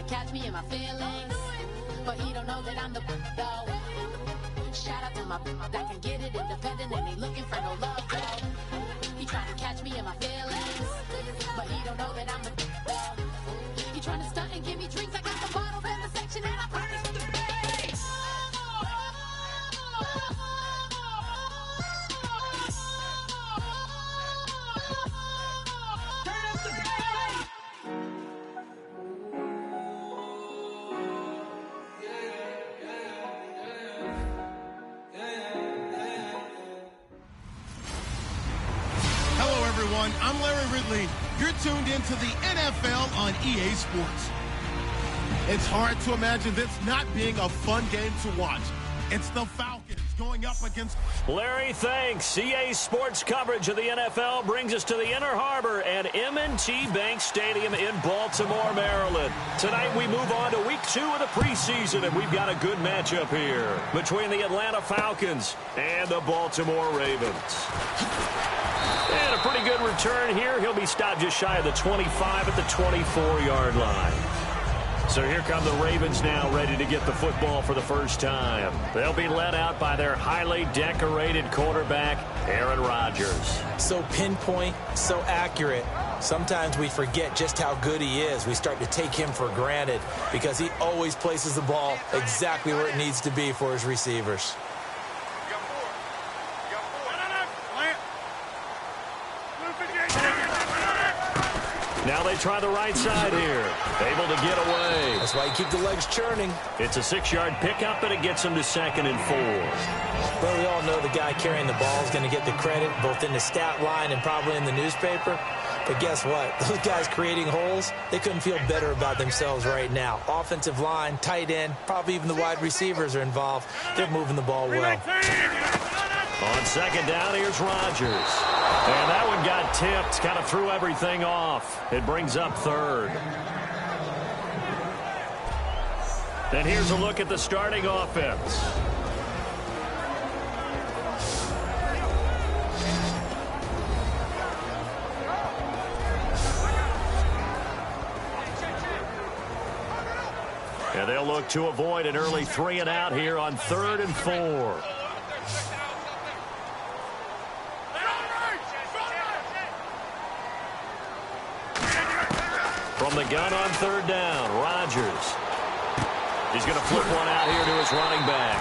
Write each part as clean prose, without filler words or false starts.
catch me in my feelings, but he don't know that I'm the though. Shout out to my that can get it independent and ain't looking for no love though. He trying to catch me in my feelings, but he don't know that I'm the though. He trying to stunt and give me drinks. I got the bottles in the section and I promise to pay. I'm Larry Ridley. You're tuned into the NFL on EA Sports. It's hard to imagine this not being a fun game to watch. It's the Falcons going up against... Larry, thanks. EA Sports coverage of the NFL brings us to the Inner Harbor at M&T Bank Stadium in Baltimore, Maryland. Tonight we move on to week 2 of the preseason, and we've got a good matchup here between the Atlanta Falcons and the Baltimore Ravens. And a pretty good return here. He'll be stopped just shy of the 25 at the 24-yard line. So here come the Ravens now, ready to get the football for the first time. They'll be led out by their highly decorated quarterback, Aaron Rodgers. So pinpoint, so accurate. Sometimes we forget just how good he is. We start to take him for granted because he always places the ball exactly where it needs to be for his receivers. Now they try the right side here. Able to get away. That's why you keep the legs churning. It's a 6-yard pickup, and it gets him to 2nd and 4. Well, we all know the guy carrying the ball is going to get the credit, both in the stat line and probably in the newspaper. But guess what? Those guys creating holes, they couldn't feel better about themselves right now. Offensive line, tight end, probably even the wide receivers are involved. They're moving the ball well. On 2nd down, here's Rodgers. And that one got tipped, kind of threw everything off. It brings up 3rd. And here's a look at the starting offense. And they'll look to avoid an early 3 and out here on 3rd and 4. From the gun on 3rd down, Rodgers. He's going to flip one out here to his running back.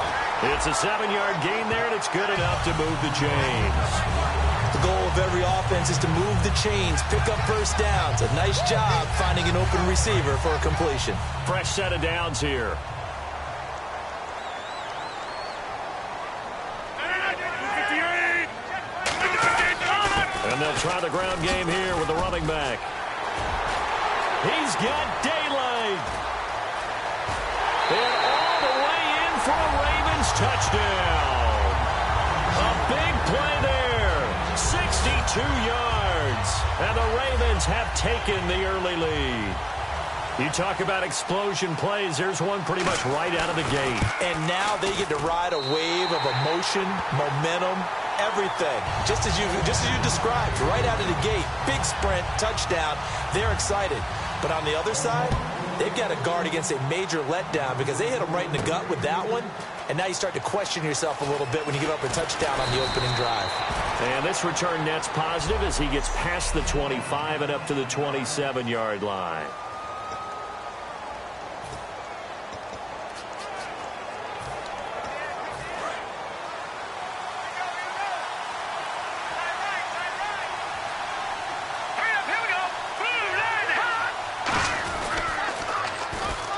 It's a 7-yard gain there, and it's good enough to move the chains. The goal of every offense is to move the chains, pick up first downs. A nice job finding an open receiver for a completion. Fresh set of downs here. And they'll try the ground game here with the running back. He's got daylight. And all the way in for a Ravens touchdown. A big play there. 62 yards. And the Ravens have taken the early lead. You talk about explosion plays. There's one pretty much right out of the gate. And now they get to ride a wave of emotion, momentum, everything. Just as you described, right out of the gate. Big sprint, touchdown. They're excited. But on the other side, they've got to guard against a major letdown because they hit them right in the gut with that one. And now you start to question yourself a little bit when you give up a touchdown on the opening drive. And this return net's positive as he gets past the 25 and up to the 27-yard line.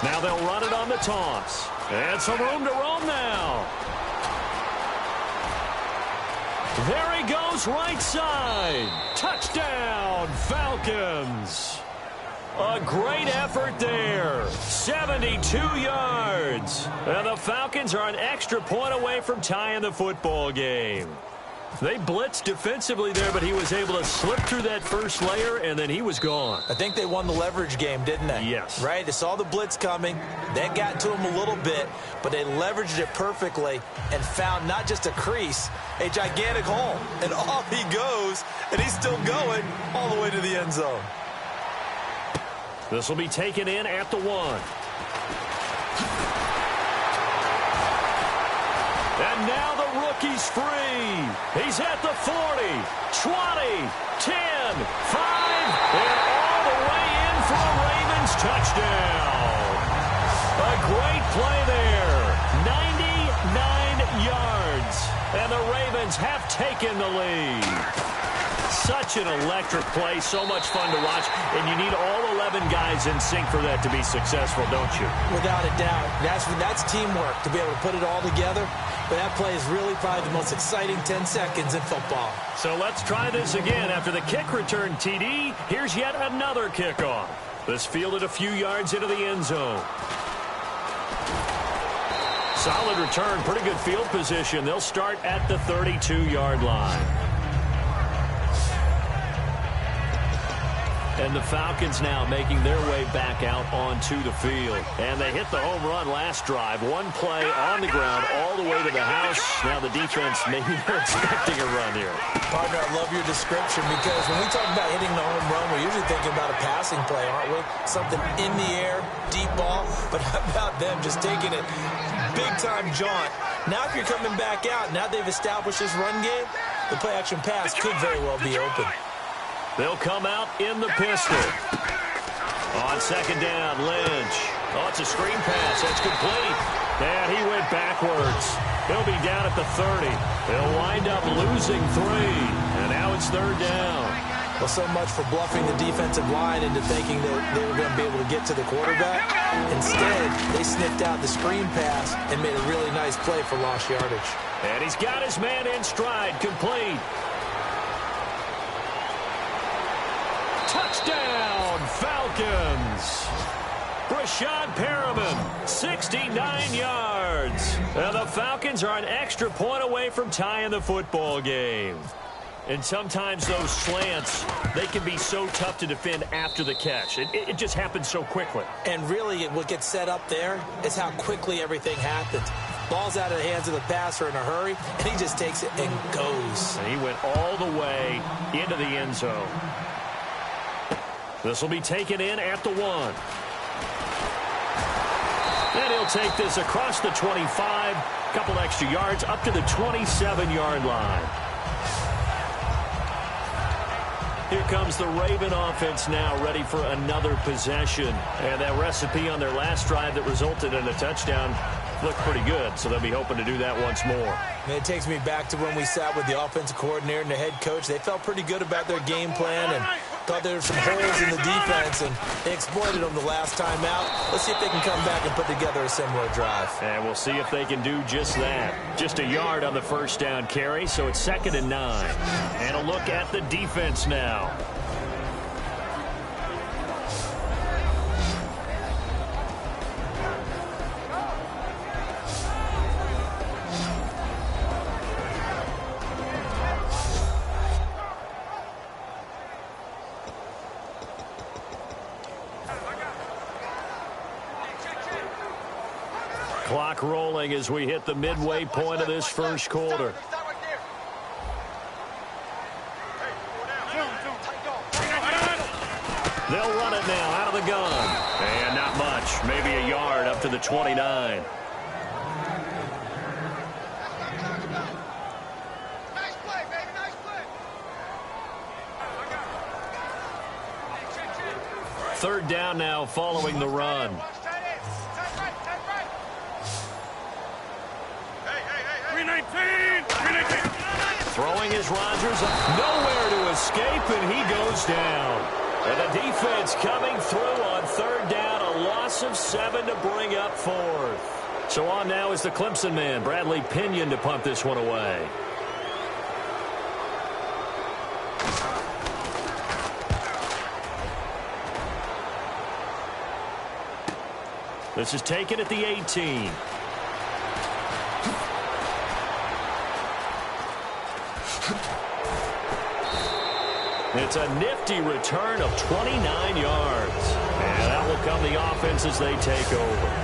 Now they'll run it on the toss. And some room to roam now. There he goes, right side. Touchdown, Falcons. A great effort there. 72 yards. And the Falcons are an extra point away from tying the football game. They blitzed defensively there, but he was able to slip through that first layer, and then he was gone. I think they won the leverage game, didn't they? Yes. Right? They saw the blitz coming. That got to them a little bit, but they leveraged it perfectly and found not just a crease, a gigantic hole. And off he goes, and he's still going all the way to the end zone. This will be taken in at the 1. And now the rookie's free. He's at the 40, 20, 10, 5, and all the way in for a Ravens touchdown. A great play there. 99 yards. And the Ravens have taken the lead. Such an electric play, so much fun to watch, and you need all 11 guys in sync for that to be successful, don't you? Without a doubt. That's teamwork, to be able to put it all together. But that play is really probably the most exciting 10 seconds in football. So let's try this again. After the kick return TD, here's yet another kickoff. This fielded a few yards into the end zone. Solid return, pretty good field position. They'll start at the 32-yard line. And the Falcons now making their way back out onto the field. And they hit the home run last drive. One play on the ground all the way to the house. Now the defense maybe they're expecting a run here. Partner, I love your description because when we talk about hitting the home run, we're usually thinking about a passing play, aren't we? Something in the air, deep ball. But how about them just taking it big-time jaunt? Now if you're coming back out, now they've established this run game, the play-action pass could very well be open. They'll come out in the pistol. On second down, Lynch. Oh, it's a screen pass. That's complete. And he went backwards. He'll be down at the 30. They'll wind up losing 3. And now it's third down. Well, so much for bluffing the defensive line into thinking that they were going to be able to get to the quarterback. Instead, they sniffed out the screen pass and made a really nice play for lost yardage. And he's got his man in stride, complete. Touchdown, Falcons. Brashad Perriman, 69 yards. And the Falcons are an extra point away from tying the football game. And sometimes those slants, they can be so tough to defend after the catch. It just happens so quickly. And really, what gets set up there is how quickly everything happens. Ball's out of the hands of the passer in a hurry, and he just takes it and goes. And he went all the way into the end zone. This will be taken in at the 1. And he'll take this across the 25, couple extra yards, up to the 27-yard line. Here comes the Raven offense now, ready for another possession. And that recipe on their last drive that resulted in a touchdown looked pretty good, so they'll be hoping to do that once more. And it takes me back to when we sat with the offensive coordinator and the head coach. They felt pretty good about their game plan and thought there were some holes in the defense, and they exploited them the last time out. Let's see if they can come back and put together a similar drive. And we'll see if they can do just that. Just a yard on the first down carry, so it's 2nd and 9. And a look at the defense now. Clock rolling as we hit the midway point of this first quarter. They'll run it now out of the gun. And not much. Maybe a yard up to the 29. Third down now following the run. Throwing his Rodgers up. Nowhere to escape, and he goes down. And the defense coming through on third down. A loss of 7 to bring up 4th. So on now is the Clemson man, Bradley Pinion, to punt this one away. This is taken at the 18. It's a nifty return of 29 yards. And that will come the offense as they take over.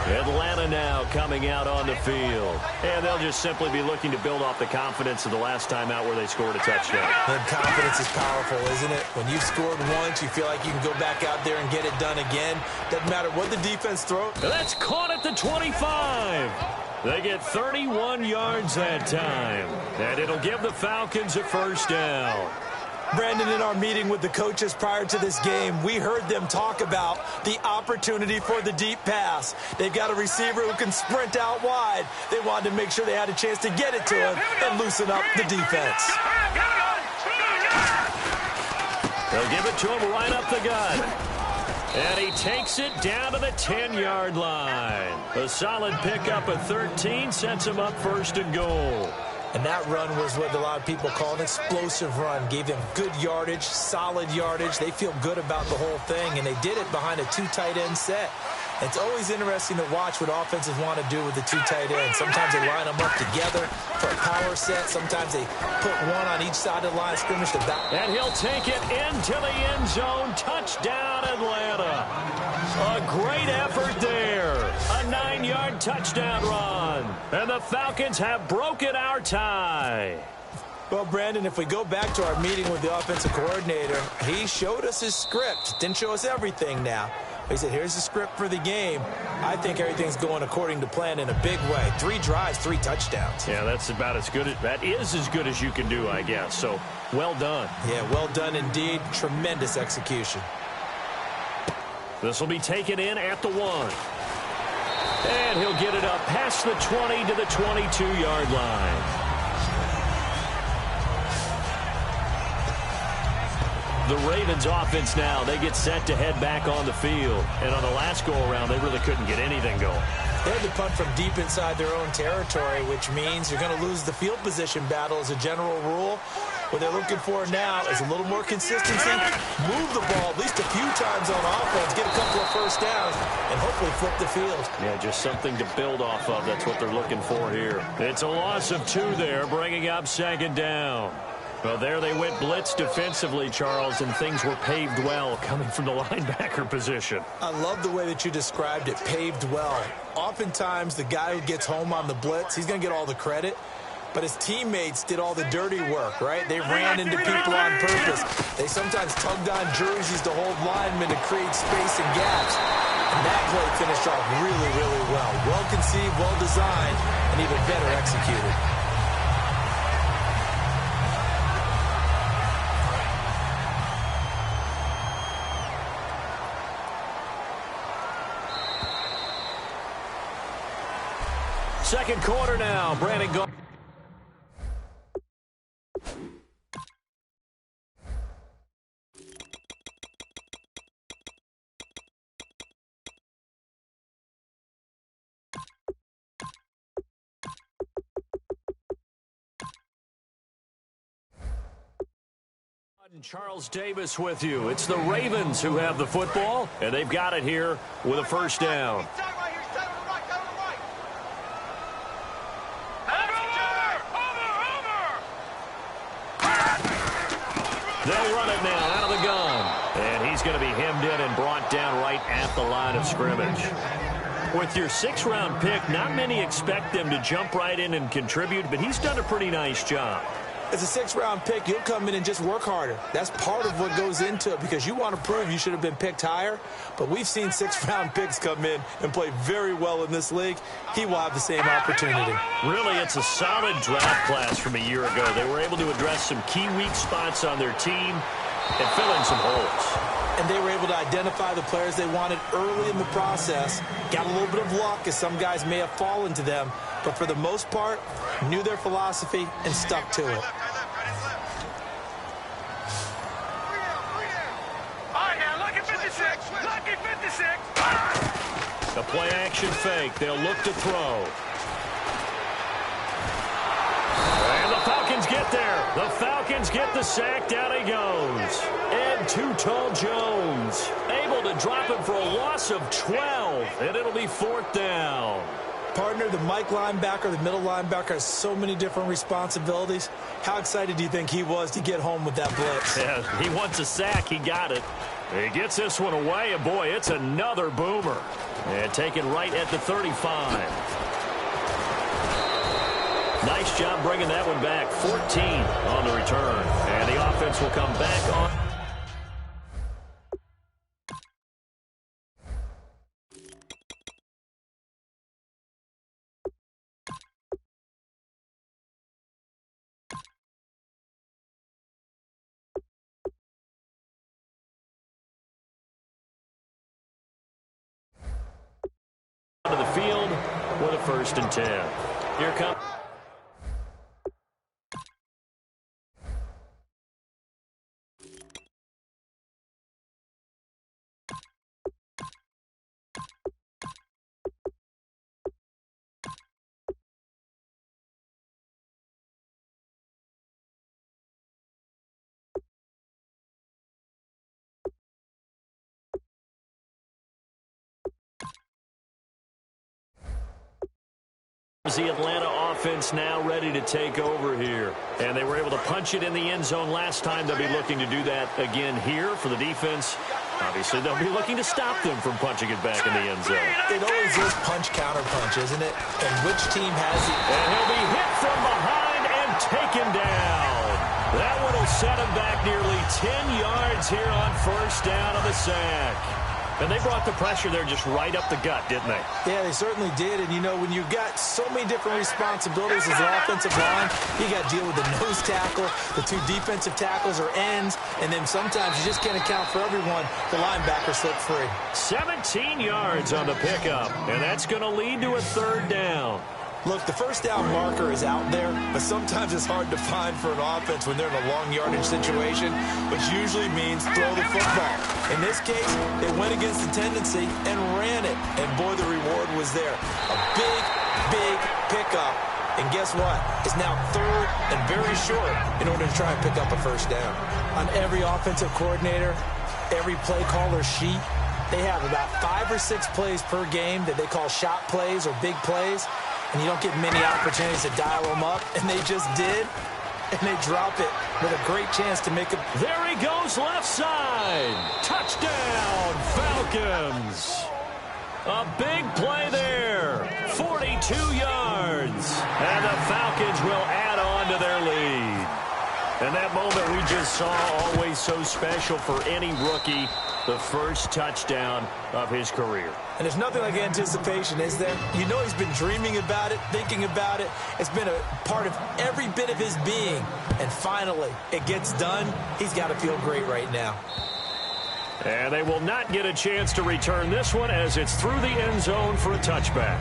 Atlanta now coming out on the field. And they'll just simply be looking to build off the confidence of the last time out where they scored a touchdown. And confidence is powerful, isn't it? When you've scored once, you feel like you can go back out there and get it done again. Doesn't matter what the defense throws. That's caught at the 25. They get 31 yards that time. And it'll give the Falcons a first down. Brandon, in our meeting with the coaches prior to this game, we heard them talk about the opportunity for the deep pass. They've got a receiver who can sprint out wide. They wanted to make sure they had a chance to get it to him and loosen up the defense. They'll give it to him right up the gut. And he takes it down to the 10-yard line. A solid pickup at 13 sets him up first and goal. And that run was what a lot of people call an explosive run. Gave them good yardage, solid yardage. They feel good about the whole thing, and they did it behind a two tight end set. It's always interesting to watch what offenses want to do with the two tight ends. Sometimes they line them up together for a power set. Sometimes they put one on each side of the line of scrimmage. And he'll take it into the end zone. Touchdown, Atlanta. A great effort there. A 9-yard touchdown run. And the Falcons have broken our tie. Well, Brandon, if we go back to our meeting with the offensive coordinator, he showed us his script. Didn't show us everything now. He said, here's the script for the game. I think everything's going according to plan in a big way. 3 drives, 3 touchdowns. Yeah, that's about as good. That is as good as you can do, I guess. So, well done. Yeah, well done indeed. Tremendous execution. This will be taken in at the 1. And he'll get it up past the 20 to the 22-yard line. The Ravens offense now, they get set to head back on the field. And on the last go-around, they really couldn't get anything going. They had to punt from deep inside their own territory, which means you're going to lose the field position battle as a general rule. What they're looking for now is a little more consistency, move the ball at least a few times on offense, get a couple of first downs, and hopefully flip the field. Yeah, just something to build off of. That's what they're looking for here. It's a loss of 2 there, bringing up second down. Well, there they went blitz defensively, Charles, and things were paved well coming from the linebacker position. I love the way that you described it, paved well. Oftentimes, the guy who gets home on the blitz, he's going to get all the credit. But his teammates did all the dirty work, right? They ran into people on purpose. They sometimes tugged on jerseys to hold linemen to create space and gaps. And that play finished off really, really well. Well conceived, well designed, and even better executed. Second quarter now. Brandon go. Charles Davis with you. It's the Ravens who have the football, and they've got it here with a first down. They'll run it now out of the gun. And he's going to be hemmed in and brought down right at the line of scrimmage. With your 6th-round pick, not many expect them to jump right in and contribute, but he's done a pretty nice job. As a 6th-round pick, you'll come in and just work harder. That's part of what goes into it because you want to prove you should have been picked higher. But we've seen 6th-round picks come in and play very well in this league. He will have the same opportunity. Really, it's a solid draft class from a year ago. They were able to address some key weak spots on their team and fill in some holes. And they were able to identify the players they wanted early in the process. Got a little bit of luck as some guys may have fallen to them. But for the most part, knew their philosophy and stuck to it. The play-action fake. They'll look to throw. And the Falcons get there. The Falcons get the sack. Down he goes. And Too Tall Jones able to drop him for a loss of 12. And it'll be 4th down. Partner, the Mike linebacker, the middle linebacker has so many different responsibilities. How excited do you think he was to get home with that blitz? Yeah, he wants a sack. He got it. He gets this one away, and boy, it's another boomer. And taken right at the 35. Nice job bringing that one back. 14 on the return. And the offense will come back on. To the field with a 1st and 10. Here comes. The Atlanta offense now ready to take over here. And they were able to punch it in the end zone last time. They'll be looking to do that again here for the defense. Obviously, they'll be looking to stop them from punching it back in the end zone. It always is punch-counter-punch, isn't it? And which team has it? And he'll be hit from behind and taken down. That one will set him back nearly 10 yards here on 1st down on the sack. And they brought the pressure there just right up the gut, didn't they? Yeah, they certainly did. And, you know, when you've got so many different responsibilities as an offensive line, you got to deal with the nose tackle, the 2 defensive tackles or ends, and then sometimes you just can't account for everyone. The linebacker slipped free. 17 yards on the pickup, and that's going to lead to a 3rd down. Look, the 1st down marker is out there, but sometimes it's hard to find for an offense when they're in a long yardage situation, which usually means throw the football. In this case, they went against the tendency and ran it, and boy, the reward was there. A big, big pickup, and guess what? It's now 3rd and very short in order to try and pick up a 1st down. On every offensive coordinator, every play caller sheet, they have about 5 or 6 plays per game that they call shot plays or big plays. And you don't get many opportunities to dial them up, and they just did, and they drop it with a great chance to make it. There he goes, left side. Touchdown, Falcons. A big play there, 42 yards. And the Falcons will add on to their lead. And that moment we just saw, always so special for any rookie, the 1st touchdown of his career. And there's nothing like anticipation, is there? You know he's been dreaming about it, thinking about it. It's been a part of every bit of his being. And finally, it gets done. He's got to feel great right now. And they will not get a chance to return this one as it's through the end zone for a touchback.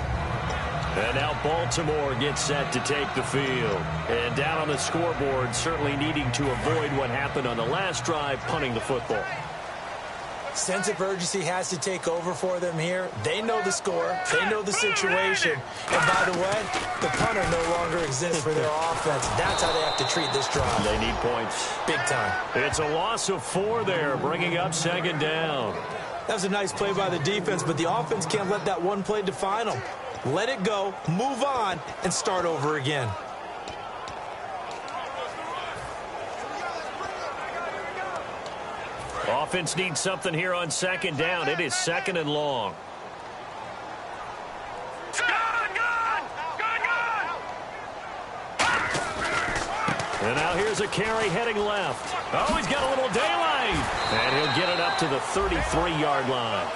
And now Baltimore gets set to take the field. And down on the scoreboard, certainly needing to avoid what happened on the last drive, punting the football. Sense of urgency has to take over for them here. They know the score. They know the situation. And by the way, the punter no longer exists for their offense. That's how they have to treat this drive. They need points. Big time. It's a loss of 4 there, bringing up 2nd down. That was a nice play by the defense, but the offense can't let that one play define them. Let it go, move on, and start over again. Offense needs something here on 2nd down. It is 2nd and long. And now here's a carry heading left. Oh, he's got a little daylight. And he'll get it up to the 33-yard line.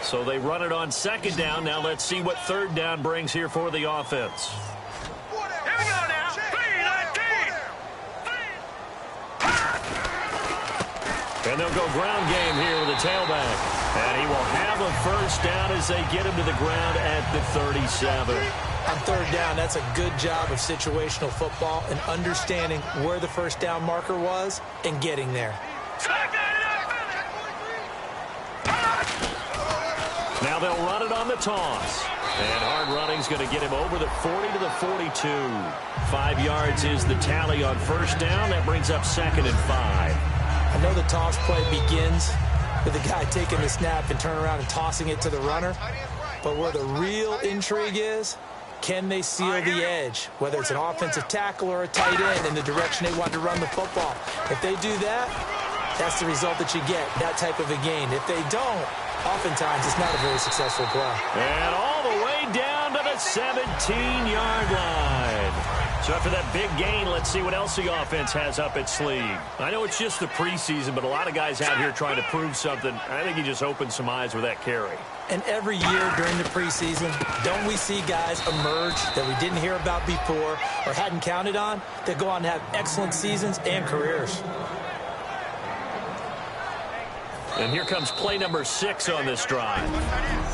So they run it on 2nd down. Now let's see what 3rd down brings here for the offense. Here we go now. 3-19. And they'll go ground game here with a tailback. And he will have a 1st down as they get him to the ground at the 37. On 3rd down, that's a good job of situational football and understanding where the 1st down marker was and getting there. Now they'll run it on the toss. And hard running's going to get him over the 40 to the 42. 5 yards is the tally on 1st down. That brings up 2nd and 5. I know the toss play begins with the guy taking the snap and turning around and tossing it to the runner. But where the real intrigue is, can they seal the edge, whether it's an offensive tackle or a tight end in the direction they want to run the football? If they do that, that's the result that you get, that type of a gain. If they don't, oftentimes it's not a very successful play. And all the way down to the 17-yard line. So after that big gain, let's see what else the offense has up its sleeve. I know it's just the preseason, but a lot of guys out here trying to prove something. I think he just opened some eyes with that carry. And every year during the preseason, don't we see guys emerge that we didn't hear about before or hadn't counted on that go on to have excellent seasons and careers? And here comes play number 6 on this drive.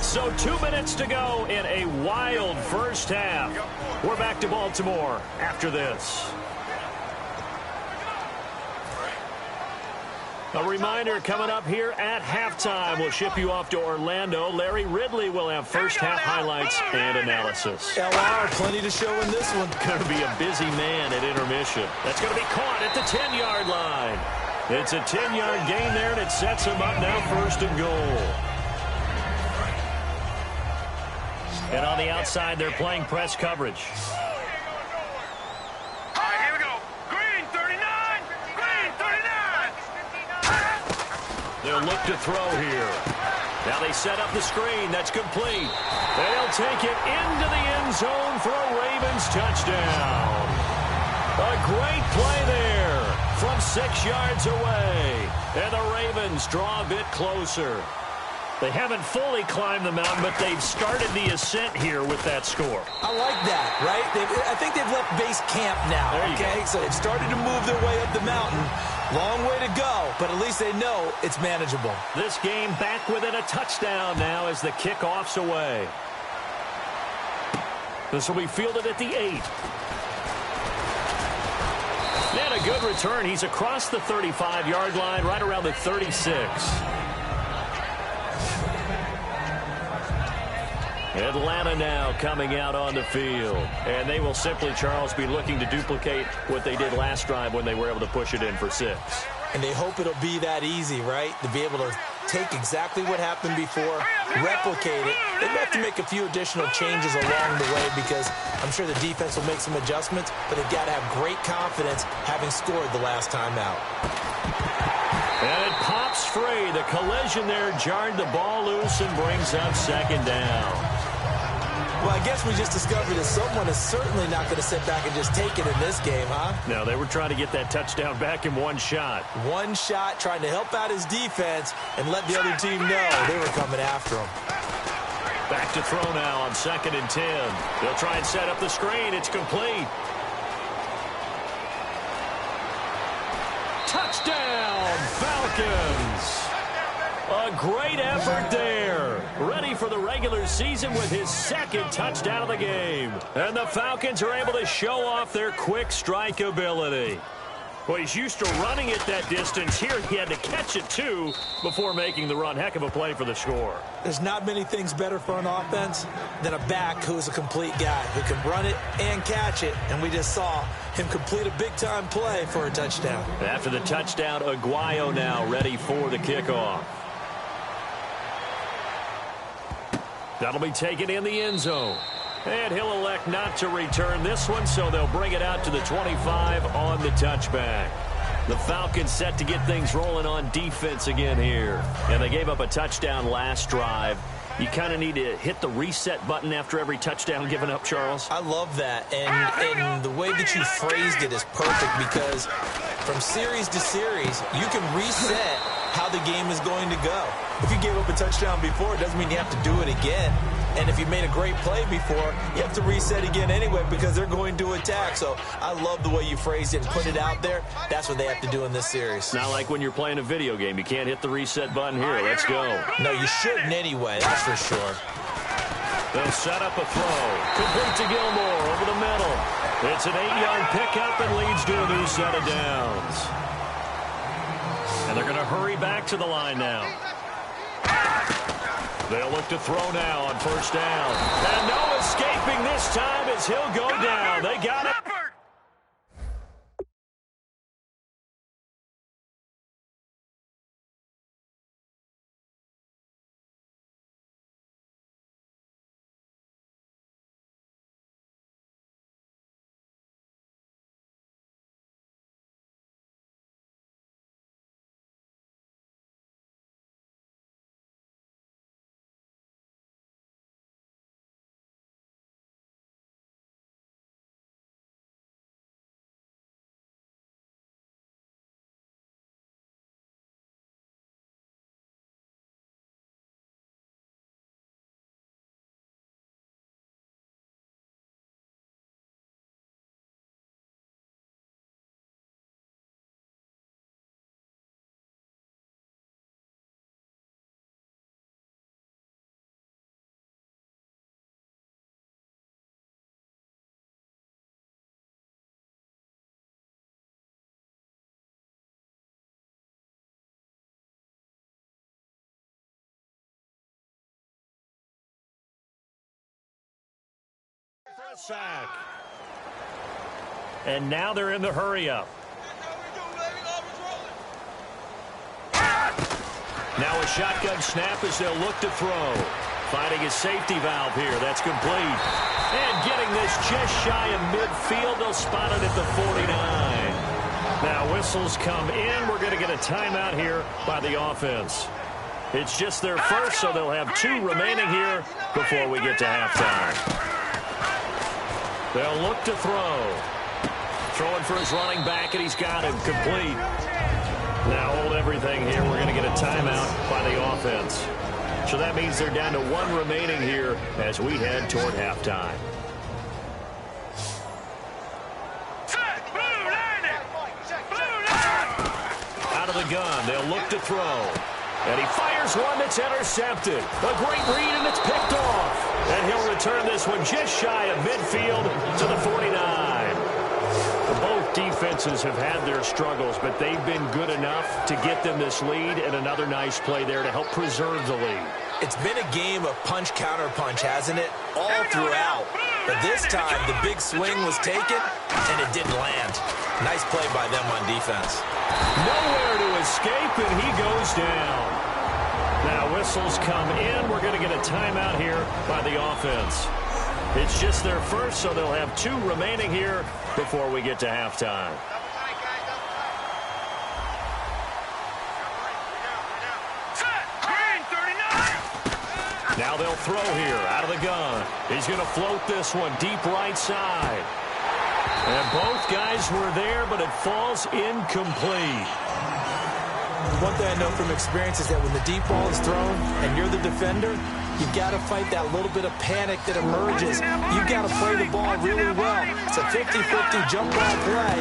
So 2 minutes to go in a wild first half. We're back to Baltimore after this. A reminder coming up here at halftime. We'll ship you off to Orlando. Larry Ridley will have first half highlights and analysis. LR, plenty to show in this one. Going to be a busy man at intermission. That's going to be caught at the 10-yard line. It's a 10-yard gain there, and it sets him up now first and goal. And on the outside, they're playing press coverage. All right, here we go. Green 39. Green 39. They'll look to throw here. Now they set up the screen. That's complete. They'll take it into the end zone for a Ravens touchdown. A great play there from 6 yards away. And the Ravens draw a bit closer. They haven't fully climbed the mountain, but they've started the ascent here with that score. I like that, right? I think they've left base camp now, okay? So they've started to move their way up the mountain. Long way to go, but at least they know it's manageable. This game back within a touchdown now as the kickoff's away. This will be fielded at the 8. And a good return. He's across the 35-yard line, right around the 36. Atlanta now coming out on the field. And they will simply, Charles, be looking to duplicate what they did last drive when they were able to push it in for 6. And they hope it'll be that easy, right? To be able to take exactly what happened before, replicate it. They have to make a few additional changes along the way because I'm sure the defense will make some adjustments, but they've got to have great confidence having scored the last time out. And it pops free. The collision there jarred the ball loose and brings up second down. Well, I guess we just discovered that someone is certainly not going to sit back and just take it in this game, huh? No, they were trying to get that touchdown back in one shot. One shot, trying to help out his defense and let the other team know they were coming after him. Back to throw now on 2nd and 10. They'll try and set up the screen. It's complete. Touchdown, Falcons! A great effort there. Ready for the regular season with his 2nd touchdown of the game. And the Falcons are able to show off their quick strike ability. Well, he's used to running it that distance. Here he had to catch it, too, before making the run. Heck of a play for the score. There's not many things better for an offense than a back who's a complete guy who can run it and catch it. And we just saw him complete a big-time play for a touchdown. After the touchdown, Aguayo now ready for the kickoff. That'll be taken in the end zone. And he'll elect not to return this one, so they'll bring it out to the 25 on the touchback. The Falcons set to get things rolling on defense again here. And they gave up a touchdown last drive. You kind of need to hit the reset button after every touchdown given up, Charles. I love that. And the way that you phrased it is perfect because from series to series, you can reset how the game is going to go. If you gave up a touchdown before, it doesn't mean you have to do it again. And if you made a great play before, you have to reset again anyway because they're going to attack. So I love the way you phrased it and put it out there. That's what they have to do in this series. Not like when you're playing a video game. You can't hit the reset button here. Let's go. No, you shouldn't anyway. That's for sure. They'll set up a throw. Complete to Gilmore over the middle. It's an 8-yard pickup and leads to a new set of downs. And they're going to hurry back to the line now. They'll look to throw now on first down. And no escaping this time as he'll go down. They got it. Sack. And now they're in the hurry-up. Now a shotgun snap as they'll look to throw. Finding a safety valve here. That's complete. And getting this just shy of midfield. They'll spot it at the 49. Now whistles come in. We're going to get a timeout here by the offense. It's just their first, so they'll have 2 remaining here before we get to halftime. They'll look to throw. Throwing for his running back, and he's got him complete. Now hold everything here. We're going to get a timeout by the offense. So that means they're down to 1 remaining here as we head toward halftime. Out of the gun, they'll look to throw. And he fires one that's intercepted. A great read, and it's picked off. And he'll return this one just shy of midfield to the 49. Both defenses have had their struggles, but they've been good enough to get them this lead, and another nice play there to help preserve the lead. It's been a game of punch-counter-punch, hasn't it? All throughout. But this time, the big swing was taken, and it didn't land. Nice play by them on defense. Nowhere to escape, and he goes down. Now whistles come in. We're going to get a timeout here by the offense. It's just their first, so they'll have 2 remaining here before we get to halftime. Now they'll throw here out of the gun. He's going to float this one deep right side. And both guys were there, but it falls incomplete. One thing I know from experience is that when the deep ball is thrown and you're the defender, you've got to fight that little bit of panic that emerges. You've got to play the ball really well. It's a 50-50 jump ball play.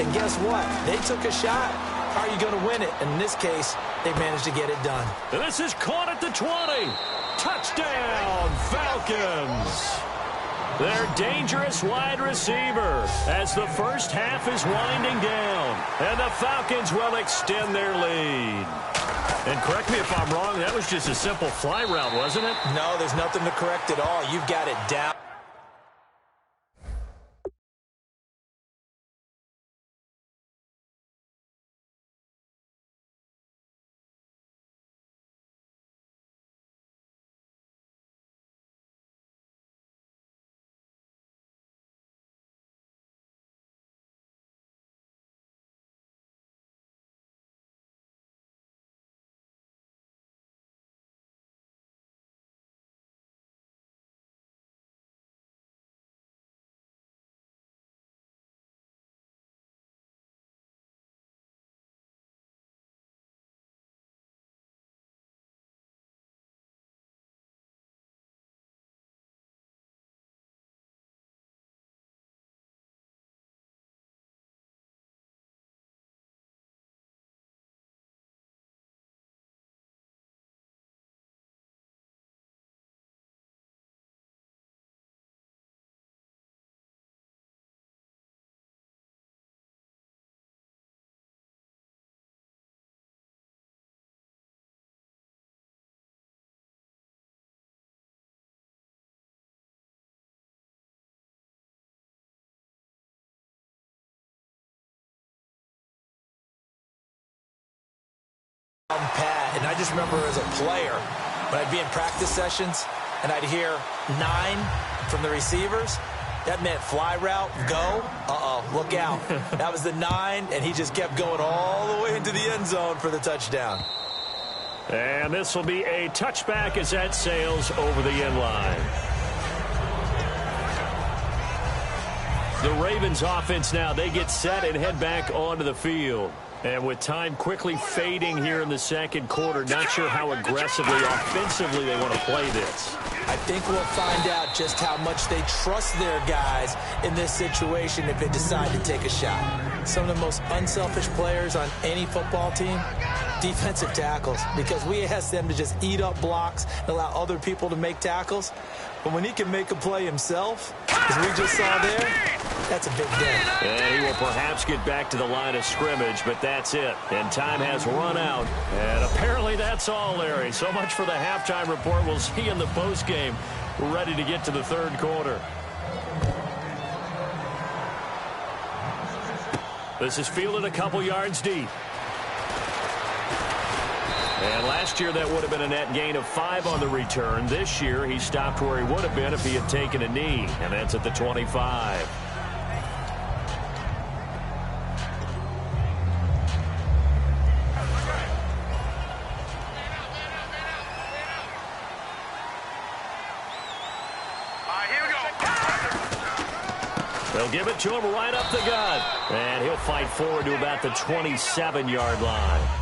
And guess what? They took a shot. How are you going to win it? And in this case, they managed to get it done. And this is caught at the 20. Touchdown, Falcons. Their dangerous wide receiver as the first half is winding down. And the Falcons will extend their lead. And correct me if I'm wrong, that was just a simple fly route, wasn't it? No, there's nothing to correct at all. You've got it down. Pat, and I just remember as a player when I'd be in practice sessions and I'd hear 9 from the receivers. That meant fly route, go, look out. That was the 9, and he just kept going all the way into the end zone for the touchdown. And this will be a touchback as that sails over the end line. The Ravens offense now, they get set and head back onto the field. And with time quickly fading here in the second quarter, not sure how aggressively, offensively they want to play this. I think we'll find out just how much they trust their guys in this situation if they decide to take a shot. Some of the most unselfish players on any football team, defensive tackles, because we ask them to just eat up blocks and allow other people to make tackles. But when he can make a play himself, as we just saw there, that's a big day. And he will perhaps get back to the line of scrimmage, but that's it. And time has run out. And apparently that's all, Larry. So much for the halftime report. We'll see you in the postgame. We're ready to get to the third quarter. This is fielded a couple yards deep. And last year, that would have been a net gain of 5 on the return. This year, he stopped where he would have been if he had taken a knee, and that's at the 25. They'll give it to him right up the gut. And he'll fight forward to about the 27-yard line.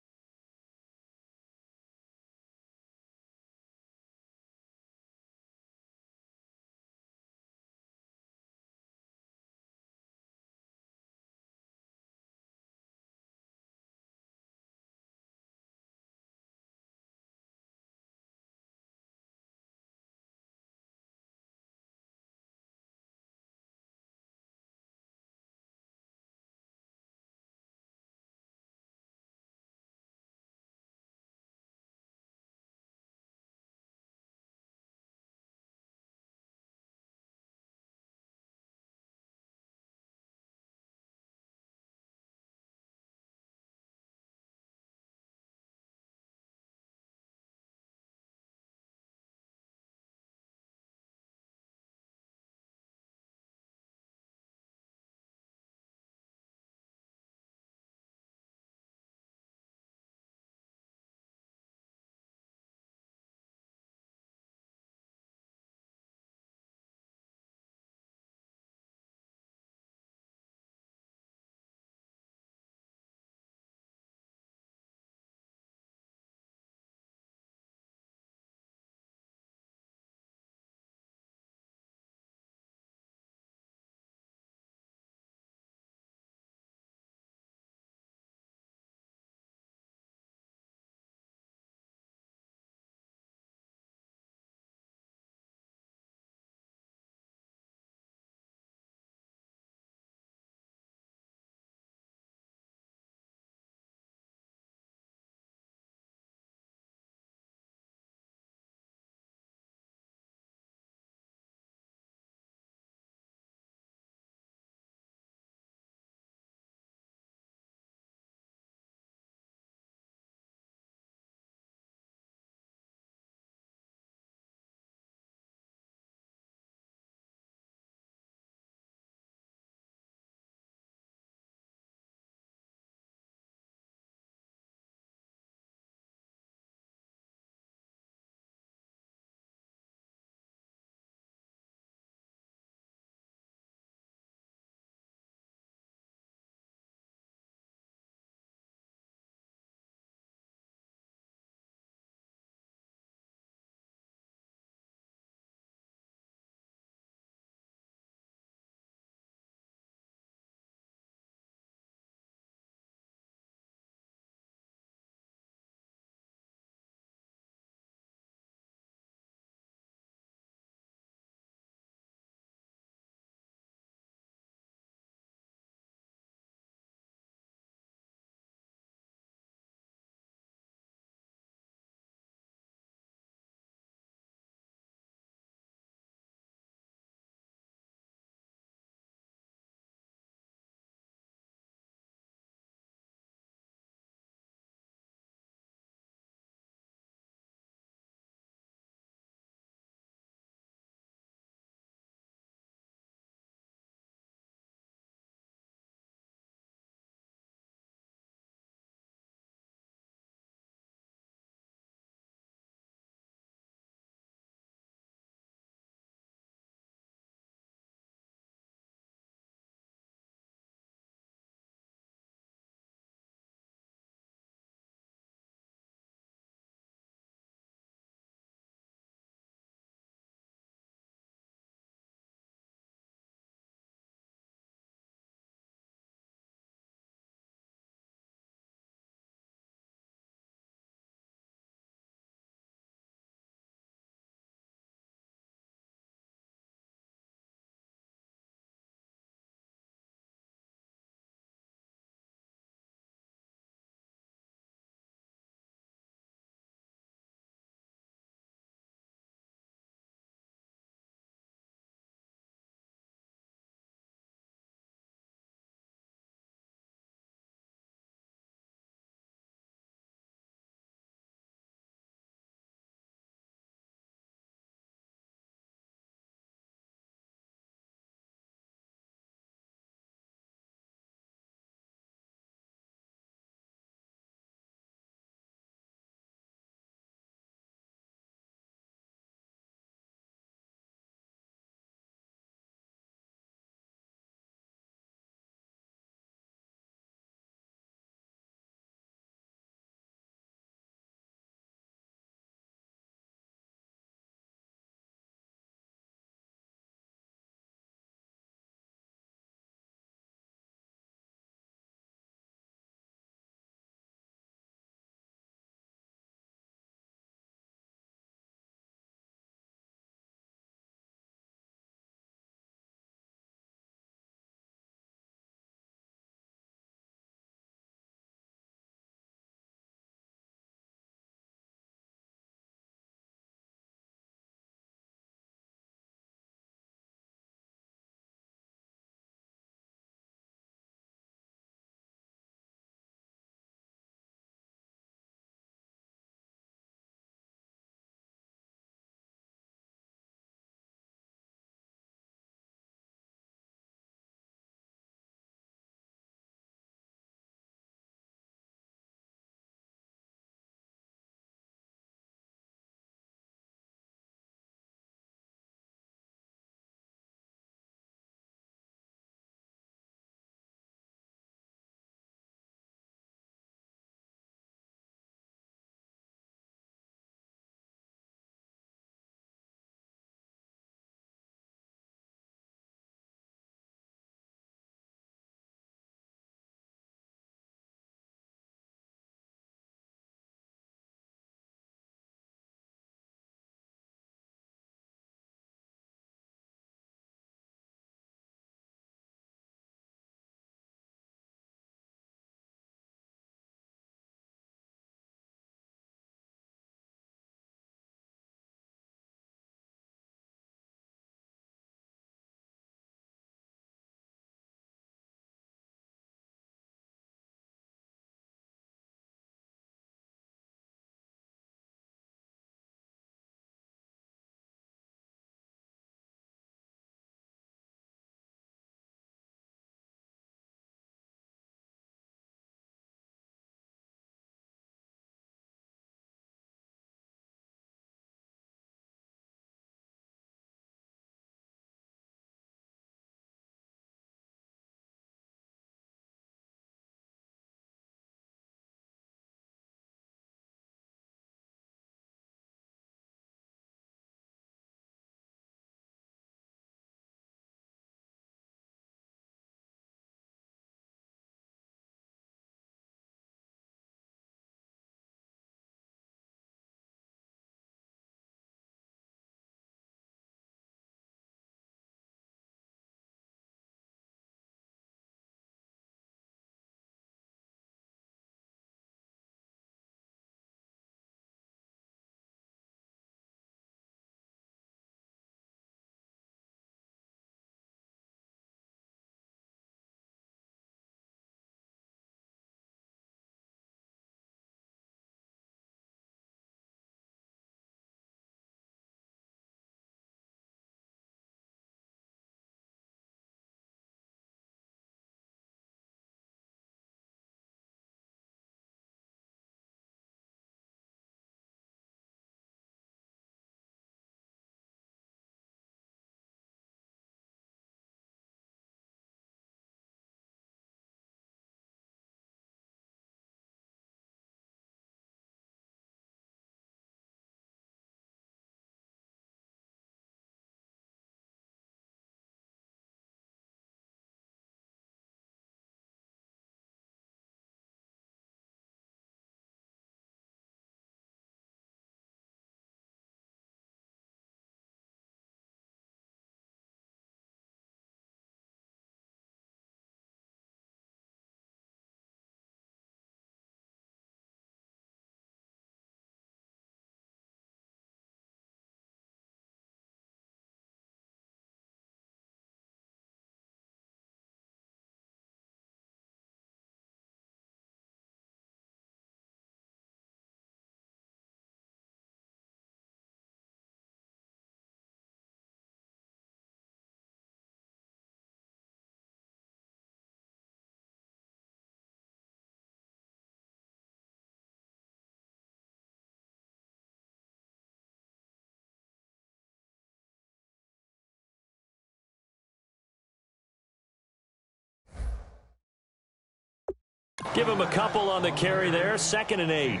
Give him a couple on the carry there. 2nd and 8.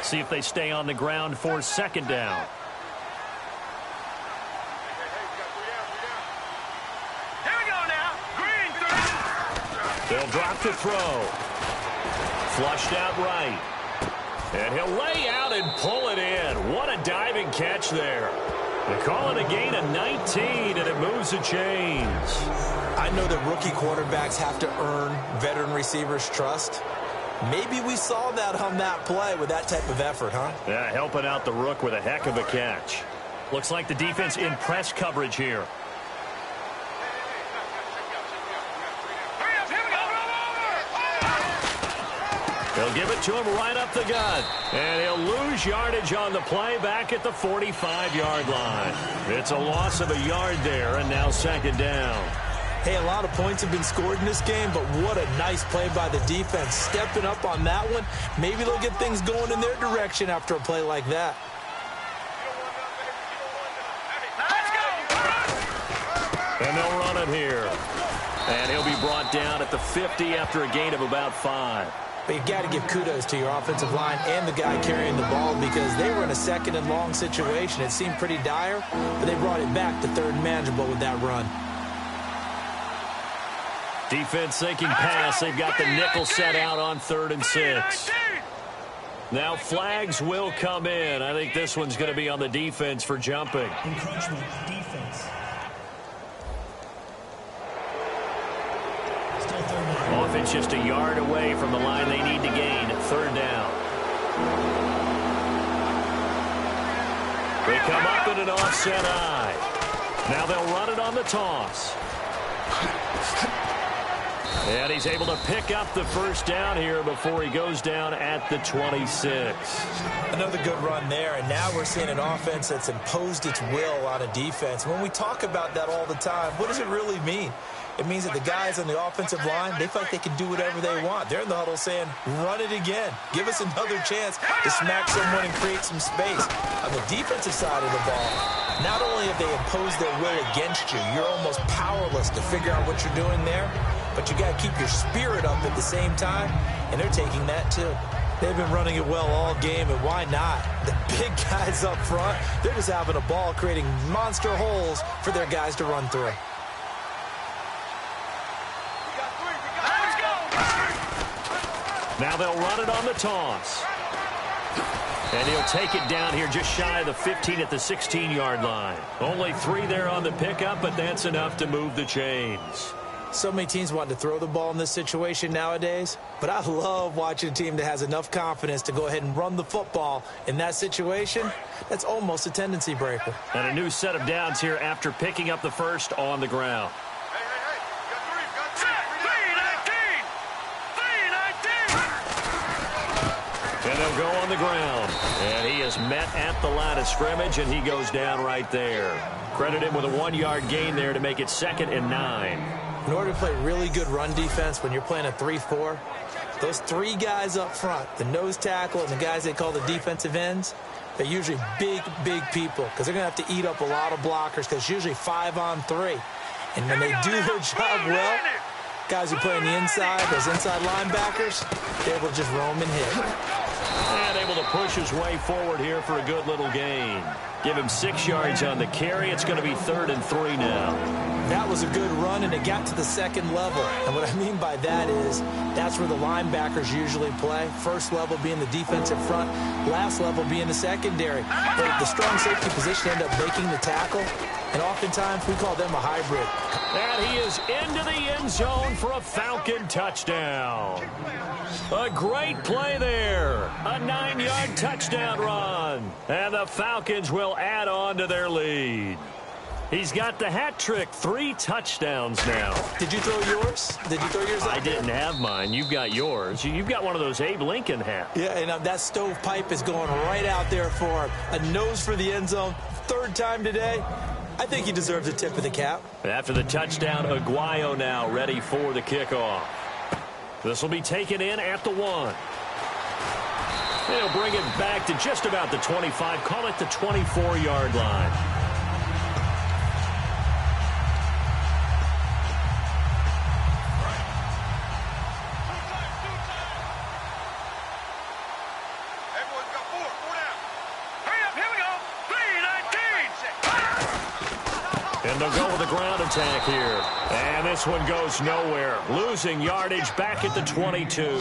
See if they stay on the ground for 2nd down. Here we go now. Green 3. They'll drop to throw. Flushed out right. And he'll lay out and pull it in. What a diving catch there. They call it a gain of 19, and it moves the chains. I know that rookie quarterbacks have to earn veteran receivers' trust. Maybe we saw that on that play with that type of effort, huh? Yeah, helping out the rook with a heck of a catch. Looks like the defense in press coverage here. They'll give it to him right up the gut. And he'll lose yardage on the play back at the 45-yard line. It's a loss of a yard there, and now 2nd down. Hey, a lot of points have been scored in this game, but what a nice play by the defense. Stepping up on that one. Maybe they'll get things going in their direction after a play like that. And they'll run it here. And he'll be brought down at the 50 after a gain of about 5. But you've got to give kudos to your offensive line and the guy carrying the ball because they were in a 2nd and long situation. It seemed pretty dire, but they brought it back to 3rd and manageable with that run. Defense thinking pass. They've got the nickel set out on 3rd and 6. Now flags will come in. I think this one's going to be on the defense for jumping. Encroachment, defense. Still 3rd down. Offense just a yard away from the line they need to gain at 3rd down. They come up in an offset eye. Now they'll run it on the toss. And he's able to pick up the 1st down here before he goes down at the 26. Another good run there, and now we're seeing an offense that's imposed its will on a defense. When we talk about that all the time, what does it really mean? It means that the guys on the offensive line, they feel like they can do whatever they want. They're in the huddle saying, run it again. Give us another chance to smack someone and create some space. On the defensive side of the ball, not only have they imposed their will against you, you're almost powerless to figure out what you're doing there, but you got to keep your spirit up at the same time, and they're taking that too. They've been running it well all game, and why not? The big guys up front, they're just having a ball creating monster holes for their guys to run through. Now they'll run it on the toss. And he'll take it down here just shy of the 15 at the 16-yard line. Only 3 there on the pickup, but that's enough to move the chains. So many teams want to throw the ball in this situation nowadays, but I love watching a team that has enough confidence to go ahead and run the football in that situation. That's almost a tendency breaker. And a new set of downs here after picking up the 1st on the ground. And they'll go on the ground. And he is met at the line of scrimmage, and he goes down right there. Credit him with a 1-yard gain there to make it 2nd and 9. In order to play really good run defense when you're playing a 3-4, those 3 guys up front, the nose tackle and the guys they call the defensive ends, they're usually big people because they're going to have to eat up a lot of blockers because it's usually 5-on-3. And when they do their job well, guys who play on the inside, those inside linebackers, they're able to just roam and hit. And able to push his way forward here for a good little gain. Give him 6 yards on the carry. It's going to be 3rd and 3 now. That was a good run, and it got to the 2nd level. And what I mean by that is that's where the linebackers usually play. First level being the defensive front, last level being the secondary. But the strong safety position end up making the tackle, and oftentimes we call them a hybrid. And he is into the end zone for a Falcon touchdown. A great play there. A 9-yard touchdown run. And the Falcons will add on to their lead. He's got the hat trick, 3 touchdowns now. Did you throw yours? Did you throw yours out? I didn't have mine. You've got yours. You've got one of those Abe Lincoln hats. Yeah, and that stovepipe is going right out there for a nose for the end zone. 3rd time today. I think he deserves a tip of the cap. After the touchdown, Aguayo now ready for the kickoff. This will be taken in at the 1. They'll bring it back to just about the 25. Call it the 24-yard line. And they'll go with a ground attack here. And this one goes nowhere. Losing yardage back at the 22.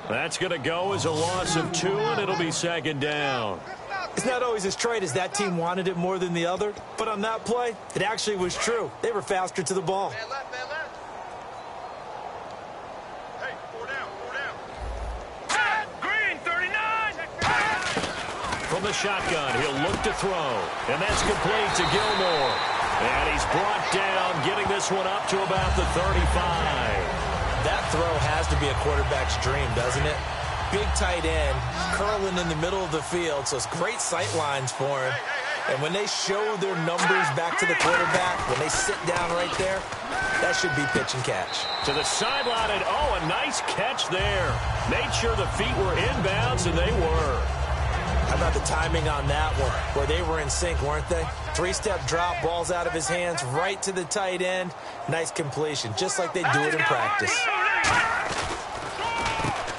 That's going to go as a loss of 2, and it'll be second down. It's not always as straight as that team wanted it more than the other, but on that play, it actually was true. They were faster to the ball. Hey, 4 down. Green, 39. From the shotgun, he'll look to throw. And that's complete to Gilmore. And he's brought down, getting this one up to about the 35. That throw has to be a quarterback's dream, doesn't it? Big tight end, curling in the middle of the field, so it's great sight lines for him. And when they show their numbers back to the quarterback, when they sit down right there, that should be pitch and catch. To the sideline, and a nice catch there. Made sure the feet were inbounds, and they were. How about the timing on that one, where they were in sync, weren't they? 3-step drop, balls out of his hands, right to the tight end. Nice completion, just like they do it in practice.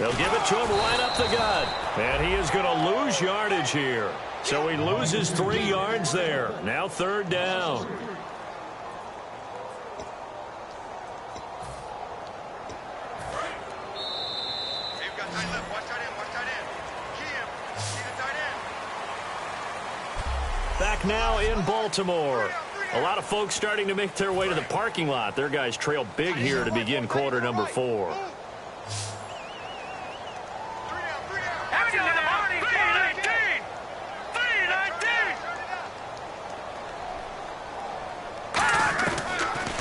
They'll give it to him right up the gut. And he is going to lose yardage here. So he loses 3 yards there. Now third down. Back now in Baltimore. A lot of folks starting to make their way to the parking lot. Their guys trail big here to begin quarter number 4.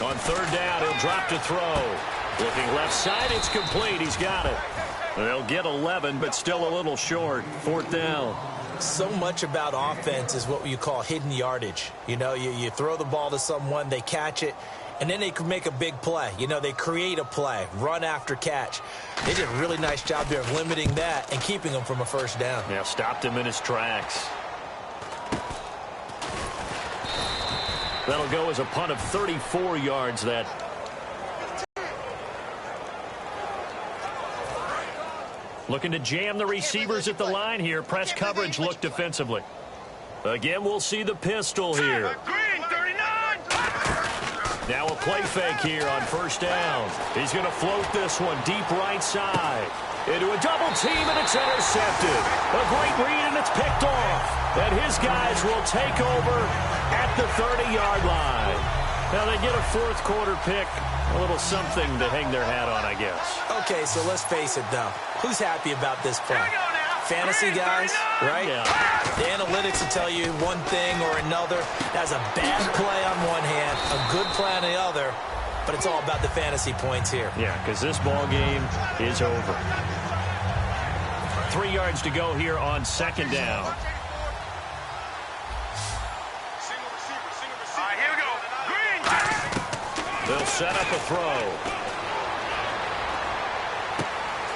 On third down, he'll drop to throw. Looking left side, it's complete. He's got it. They'll get 11, but still a little short. Fourth down. So much about offense is what you call hidden yardage. You know, you throw the ball to someone, they catch it, and then they can make a big play. You know, they create a play, run after catch. They did a really nice job there of limiting that and keeping him from a first down. Yeah, stopped him in his tracks. That'll go as a punt of 34 yards. That. Looking to jam the receivers at the line here. Press coverage look defensively. Again, we'll see the pistol here. Now a play fake here on first down. He's going to float this one deep right side. Into a double team, and it's intercepted. A great read, and it's picked off. And his guys will take over at the 30-yard line. Now they get a fourth quarter pick. A little something to hang their hat on, I guess. Okay, so let's face it, though. Who's happy about this play? Fantasy guys, right? Yeah. The analytics will tell you one thing or another. That's a bad play on one hand, a good play on the other, but it's all about the fantasy points here. Yeah, because this ball game is over. 3 yards to go here on second down. Here we go. Green. They'll set up a throw.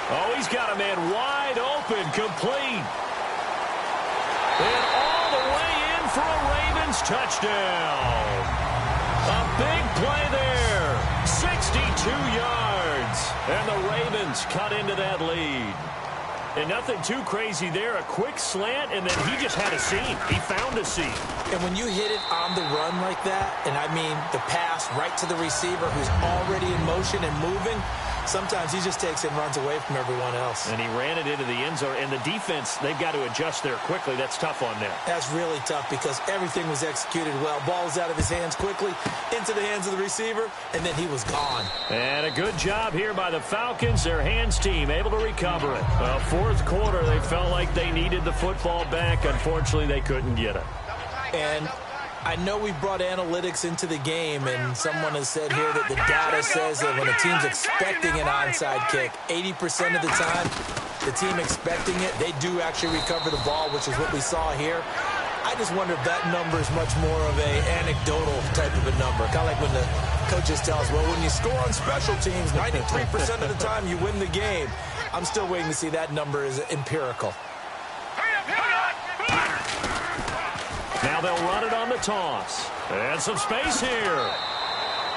Oh, he's got a man wide open, complete. And all the way in for a Ravens touchdown. A big play there. 62 yards. And the Ravens cut into that lead. And nothing too crazy there. A quick slant, and then he just had a seam. He found a seam. And when you hit it on the run like that, and I mean the pass right to the receiver who's already in motion and moving, sometimes he just takes it and runs away from everyone else. And he ran it into the end zone. And the defense, they've got to adjust there quickly. That's tough on them. That's really tough because everything was executed well. Ball was out of his hands quickly, into the hands of the receiver, and then he was gone. And a good job here by the Falcons. Their hands team able to recover it. Fourth quarter, they felt like they needed the football back. Unfortunately, they couldn't get it. And I know we brought analytics into the game, and someone has said here that the data says that when a team's expecting an onside kick, 80% of the time, the team expecting it, they do actually recover the ball, which is what we saw here. I just wonder if that number is much more of a anecdotal type of a number. Kind of like when the coaches tell us, well, when you score on special teams, 93% of the time you win the game. I'm still waiting to see that number is empirical. they'll run it on the toss. And some space here.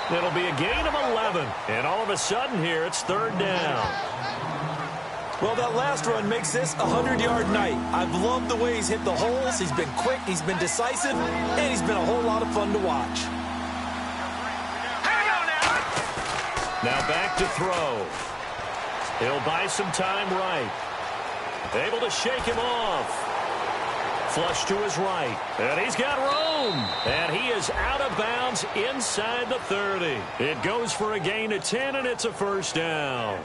It'll be a gain of 11. And all of a sudden here, it's third down. Well, that last run makes this a 100-yard night. I've loved the way he's hit the holes. He's been quick, he's been decisive, and he's been a whole lot of fun to watch. Now back to throw. He'll buy some time right. Able to shake him off. Flush to his right. And he's got room. And he is out of bounds inside the 30. It goes for a gain of 10, and it's a first down.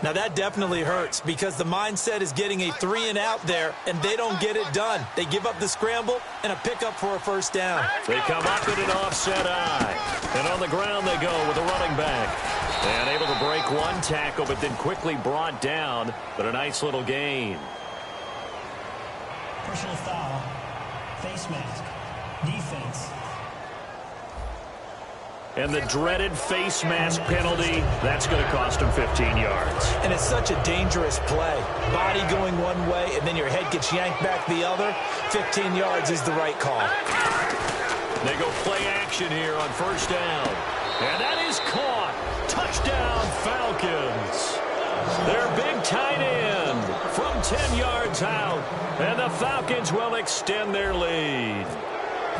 Now that definitely hurts because the mindset is getting a 3-and-out there, and they don't get it done. They give up the scramble and a pickup for a first down. They come up at an offset eye. And on the ground they go with a running back. And able to break one tackle, but then quickly brought down. But a nice little gain. Personal foul. Face mask. Defense. And the dreaded face mask penalty, that's going to cost him 15 yards. And it's such a dangerous play. Body going one way, and then your head gets yanked back the other. 15 yards is the right call. They go play action here on first down. And that is caught. Touchdown, Falcons. Their big tight end from 10 yards out. And the Falcons will extend their lead.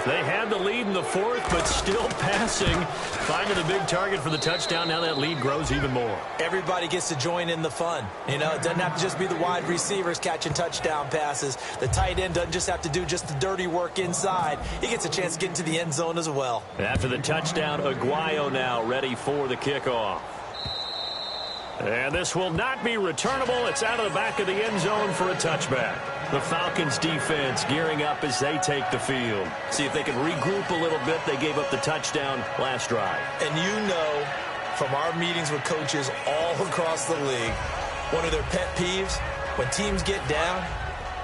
They had the lead in the fourth, but still passing. Finding the big target for the touchdown. Now that lead grows even more. Everybody gets to join in the fun. You know, it doesn't have to just be the wide receivers catching touchdown passes. The tight end doesn't just have to do just the dirty work inside. He gets a chance to get into the end zone as well. After the touchdown, Aguayo now ready for the kickoff. And this will not be returnable. It's out of the back of the end zone for a touchback. The Falcons defense gearing up as they take the field. See if they can regroup a little bit. They gave up the touchdown last drive. And you know from our meetings with coaches all across the league, one of their pet peeves, when teams get down,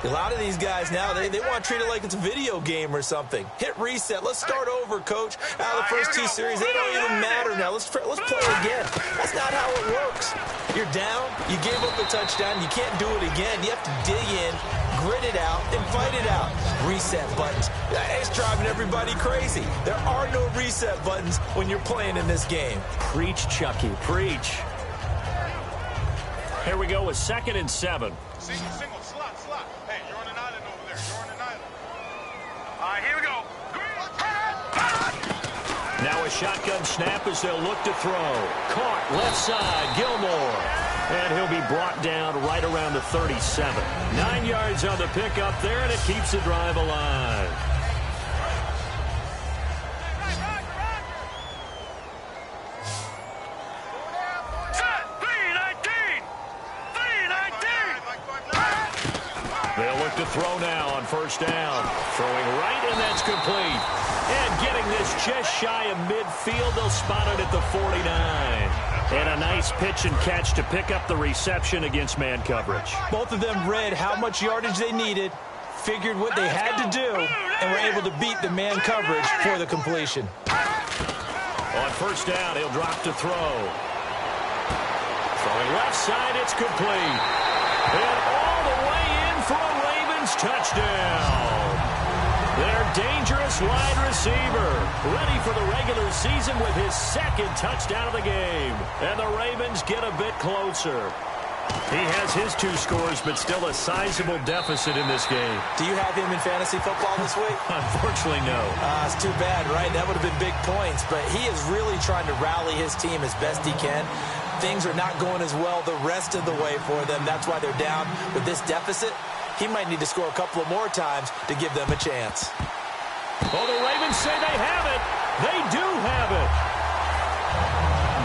a lot of these guys now, they want to treat it like it's a video game or something. Hit reset. Let's start over, coach. Out of the first two series, they don't even matter now. Let's play again. That's not how it works. You're down. You gave up a touchdown. You can't do it again. You have to dig in, grit it out, and fight it out. Reset buttons. It's driving everybody crazy. There are no reset buttons when you're playing in this game. Preach, Chucky. Preach. Here we go with 2nd and 7. Single, slot. Hey, you're on an island over there. You're on an island. All right, here we go. Now a shotgun snap as they'll look to throw. Caught left side, Gilmore. And he'll be brought down right around the 37. 9 yards on the pickup there, and it keeps the drive alive. They'll look to throw now on first down. Throwing right, and that's complete. And getting this just shy of midfield, they'll spot it at the 49. And a nice pitch and catch to pick up the reception against man coverage. Both of them read how much yardage they needed, figured what they had to do, and were able to beat the man coverage for the completion. On first down, he'll drop to throw. Throwing left side, it's complete. And all the way in for a Ravens touchdown. Their dangerous wide receiver, ready for the regular season with his 2nd touchdown of the game. And the Ravens get a bit closer. He has his 2 scores, but still a sizable deficit in this game. Do you have him in fantasy football this week? Unfortunately, no. It's too bad, right? That would have been big points, but he is really trying to rally his team as best he can. Things are not going as well the rest of the way for them. That's why they're down with this deficit. He might need to score a couple of more times to give them a chance. Well, the Ravens say they have it. They do have it.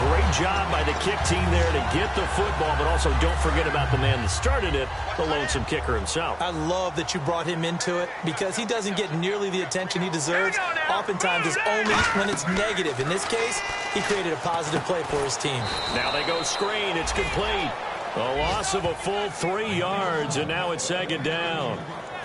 Great job by the kick team there to get the football, but also don't forget about the man that started it, the lonesome kicker himself. I love that you brought him into it because he doesn't get nearly the attention he deserves. Oftentimes it's only when it's negative. In this case, he created a positive play for his team. Now they go screen. It's complete. A loss of a full 3 yards, and now it's 2nd down.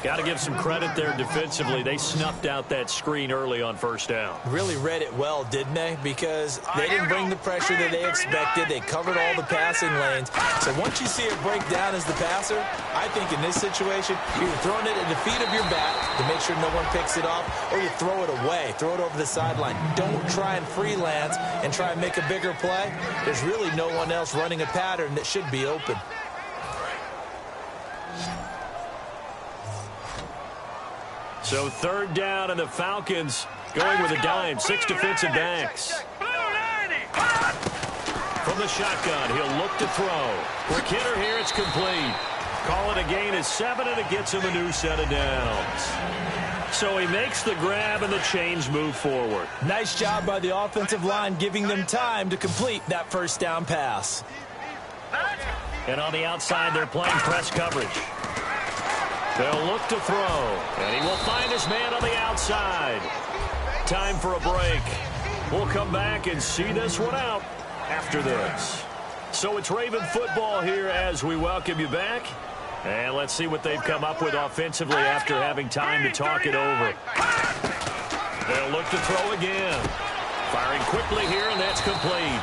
Got to give some credit there defensively. They snuffed out that screen early on first down. Really read it well, didn't they? Because they didn't bring the pressure that they expected. They covered all the passing lanes. So once you see it break down as the passer, I think in this situation, you're throwing it at the feet of your back to make sure no one picks it off, or you throw it away, throw it over the sideline. Don't try and freelance and try and make a bigger play. There's really no one else running a pattern that should be open. So third down, and the Falcons going with a dime. 6 defensive backs. From the shotgun, he'll look to throw. Quick hitter here, it's complete. Call it a gain of 7, and it gets him a new set of downs. So he makes the grab, and the chains move forward. Nice job by the offensive line, giving them time to complete that first down pass. And on the outside, they're playing press coverage. They'll look to throw, and he will find his man on the outside. Time for a break. We'll come back and see this one out after this. So it's Raven football here as we welcome you back. And let's see what they've come up with offensively after having time to talk it over. They'll look to throw again. Firing quickly here, and that's complete.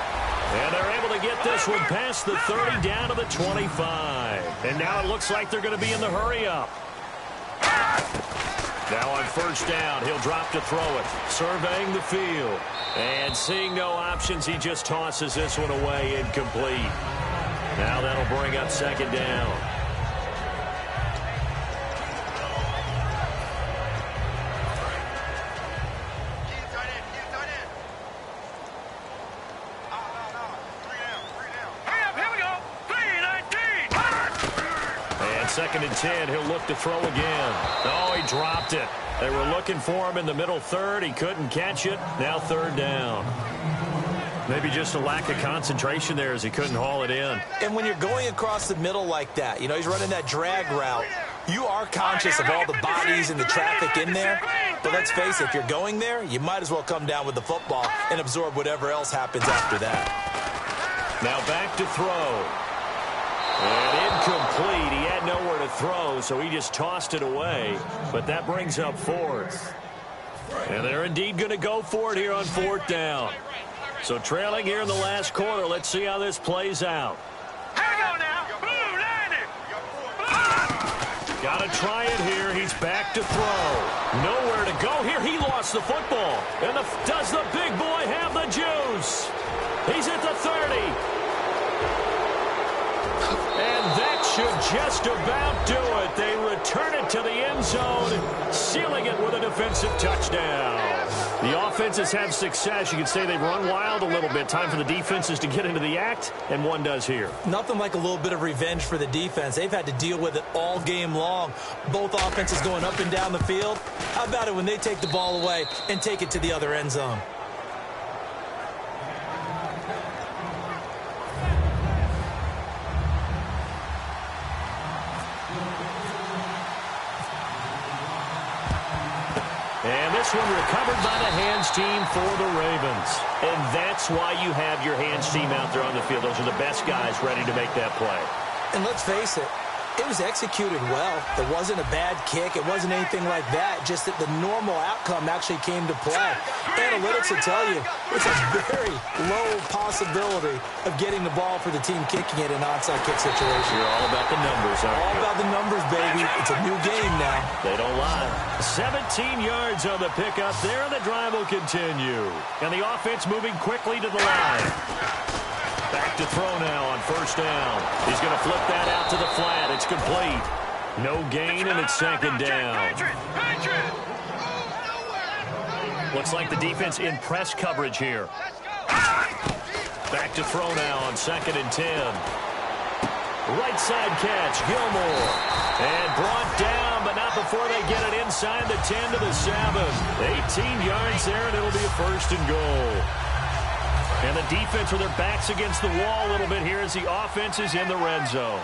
And they're able to get this one past the 30 down to the 25. And now it looks like they're going to be in the hurry-up. Now on first down, he'll drop to throw it. Surveying the field. And seeing no options, he just tosses this one away, incomplete. Now that'll bring up second down. Second and 10, he'll look to throw again. Oh, he dropped it. They were looking for him in the middle third. He couldn't catch it. Now third down. Maybe just a lack of concentration there as he couldn't haul it in. And when you're going across the middle like that, you know, he's running that drag route, you are conscious of all the bodies and the traffic in there. But let's face it, if you're going there, you might as well come down with the football and absorb whatever else happens after that. Now back to throw. And incomplete. He had nowhere to throw, so he just tossed it away. But that brings up fourth. And they're indeed going to go for it here on fourth down. So trailing here in the last quarter. Let's see how this plays out. Got to try it here. He's back to throw. Nowhere to go here. He lost the football. And does the big boy have the juice? He's at the 30. And that should just about do it. They return it to the end zone, sealing it with a defensive touchdown. The offenses have success. You can say they've run wild a little bit. Time for the defenses to get into the act, and one does here. Nothing like a little bit of revenge for the defense. They've had to deal with it all game long. Both offenses going up and down the field. How about it when they take the ball away and take it to the other end zone? And this one recovered by the hands team for the Ravens. And that's why you have your hands team out there on the field. Those are the best guys ready to make that play. And let's face it, it was executed well. It wasn't a bad kick. It wasn't anything like that. Just that the normal outcome actually came to play. Analytics will tell you it's a very low possibility of getting the ball for the team kicking it in an onside kick situation. You're all about the numbers, aren't you? All about the numbers, baby. It's a new game now. They don't lie. 17 yards on the pickup there, and the drive will continue. And the offense moving quickly to the line. Back to throw now on first down. He's going to flip that out to the flat. It's complete. No gain, and it's second down. Looks like the defense in press coverage here. Back to throw now on second and 10. Right side catch, Gilmore. And brought down, but not before they get it inside the 10 to the 7. 18 yards there, and it'll be a first and goal. And the defense with their backs against the wall a little bit here as the offense is in the red zone.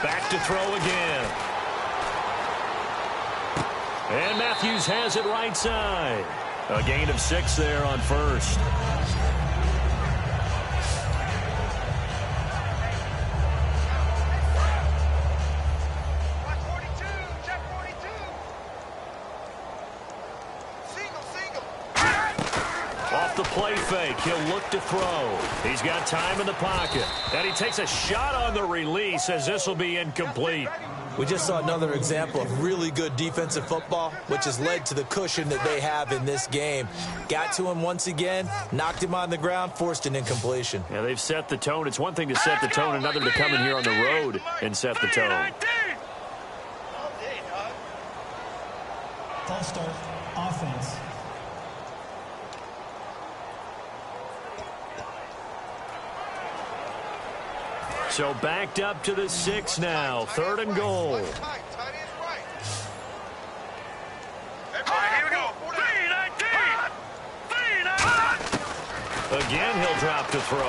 Back to throw again. And Matthews has it right side. A gain of 6 there on first. off the play fake. He'll look to throw. He's got time in the pocket. And he takes a shot on the release as this will be incomplete. We just saw another example of really good defensive football, which has led to the cushion that they have in this game. Got to him once again, knocked him on the ground, forced an incompletion. Yeah, they've set the tone. It's one thing to set the tone, another to come in here on the road and set the tone. False start, offense. So backed up to the 6 now. 3rd and goal. Here we go. Again, he'll drop to throw.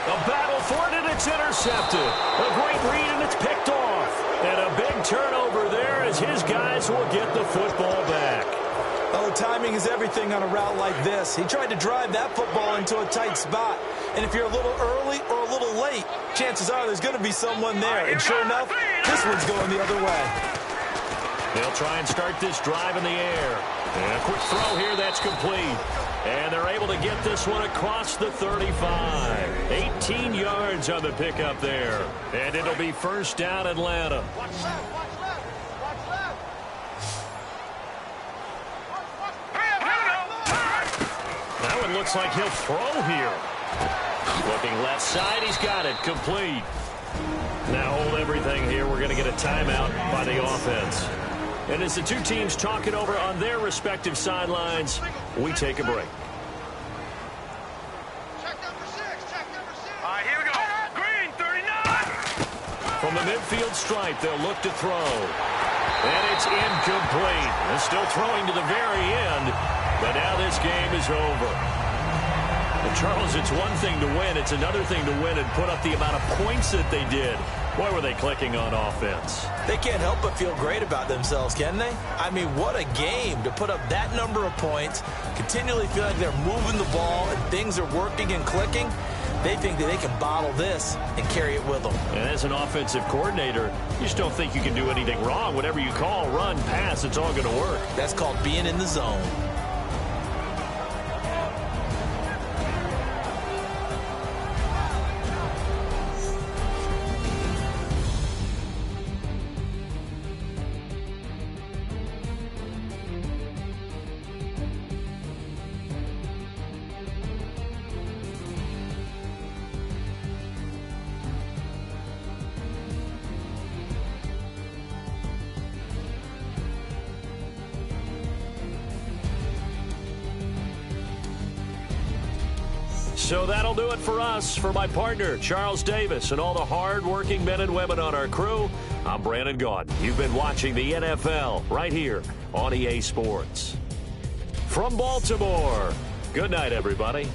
A battle for it, and it's intercepted. A great read, and it's picked off. And a big turnover there as his guys will get the football back. Oh, timing is everything on a route like this. He tried to drive that football into a tight spot. And if you're a little early or a little late, chances are there's going to be someone there. And sure enough, this one's going the other way. They'll try and start this drive in the air. And a quick throw here, that's complete. And they're able to get this one across the 35. 18 yards on the pickup there. And it'll be first down Atlanta. Watch left, watch left, watch left. That one looks like he'll throw here. Looking left side, he's got it, complete. Now hold everything here. We're going to get a timeout by the offense. And as the two teams talk it over on their respective sidelines, we take a break. Check number 6, check number 6. All right, here we go. Green, 39. From the midfield stripe, they'll look to throw. And it's incomplete. They're still throwing to the very end, but now this game is over. And Charles, it's one thing to win. It's another thing to win and put up the amount of points that they did. Boy, were they clicking on offense. They can't help but feel great about themselves, can they? I mean, what a game to put up that number of points, continually feel like they're moving the ball and things are working and clicking. They think that they can bottle this and carry it with them. And as an offensive coordinator, you just don't think you can do anything wrong. Whatever you call, run, pass, it's all going to work. That's called being in the zone. So that'll do it for us. For my partner, Charles Davis, and all the hard-working men and women on our crew, I'm Brandon Gaudin. You've been watching the NFL right here on EA Sports. From Baltimore, good night, everybody.